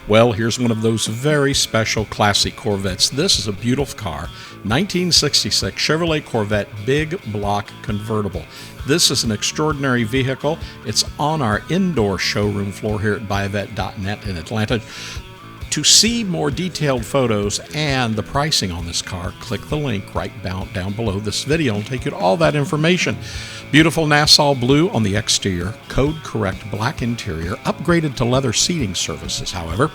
Well, here's one of those very special classic Corvettes. This is a beautiful car, 1966 Chevrolet Corvette Big Block Convertible. This is an extraordinary vehicle. It's on our indoor showroom floor here at buyavette.net in Atlanta. To see more detailed photos and the pricing on this car, click the link right down below this video and take you to all that information. Beautiful Nassau Blue on the exterior, code correct black interior, upgraded to leather seating services, however.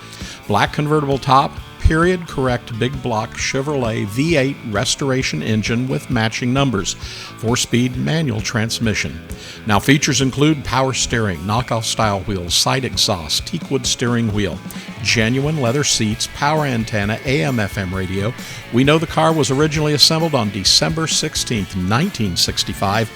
Black convertible top, period correct big block Chevrolet V8 restoration engine with matching numbers, 4-speed manual transmission. Now features include power steering, knockoff style wheels, side exhaust, teakwood steering wheel, genuine leather seats, power antenna, AM/FM radio. We know the car was originally assembled on December 16th, 1965.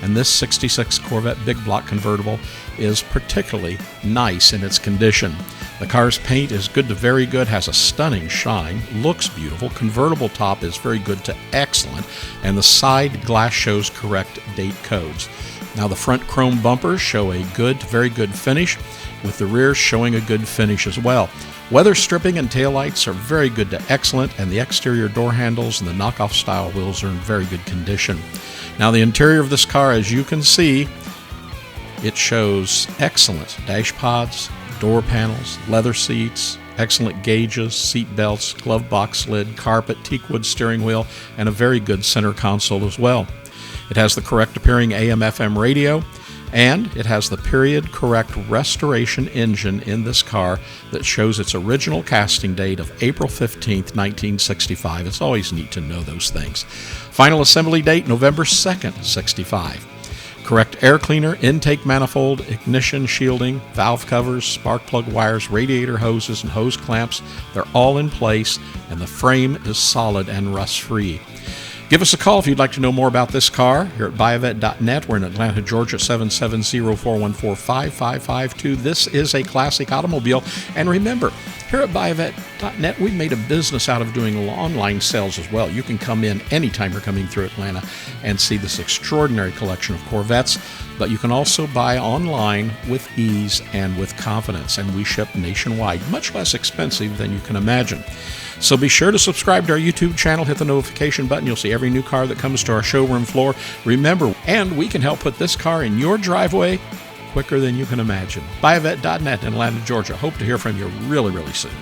And this 66 Corvette Big Block Convertible is particularly nice in its condition. The car's paint is good to very good, has a stunning shine, looks beautiful. Convertible top is very good to excellent, and the side glass shows correct date codes. Now the front chrome bumpers show a good to very good finish, with the rear showing a good finish as well. Weatherstripping and taillights are very good to excellent, and the exterior door handles and the knockoff style wheels are in very good condition. Now the interior of this car, as you can see, it shows excellent dash pods, door panels, leather seats, excellent gauges, seat belts, glove box lid, carpet, teakwood steering wheel, and a very good center console as well. It has the correct appearing AM/FM radio, and it has the period correct restoration engine in this car that shows its original casting date of April 15th, 1965. It's always neat to know those things. Final assembly date, November 2nd, 65. Correct air cleaner, intake manifold, ignition shielding, valve covers, spark plug wires, radiator hoses, and hose clamps. They're all in place, and the frame is solid and rust-free. Give us a call if you'd like to know more about this car here at buyavette.net. We're in Atlanta, Georgia, 770-414-5552. This is a classic automobile. And remember, here at buyavette.net, we've made a business out of doing online sales as well. You can come in anytime you're coming through Atlanta and see this extraordinary collection of Corvettes. But you can also buy online with ease and with confidence. And we ship nationwide, much less expensive than you can imagine. So be sure to subscribe to our YouTube channel, hit the notification button. You'll see every new car that comes to our showroom floor. Remember, and we can help put this car in your driveway quicker than you can imagine. Buyavette.net in Atlanta, Georgia. Hope to hear from you really, really soon.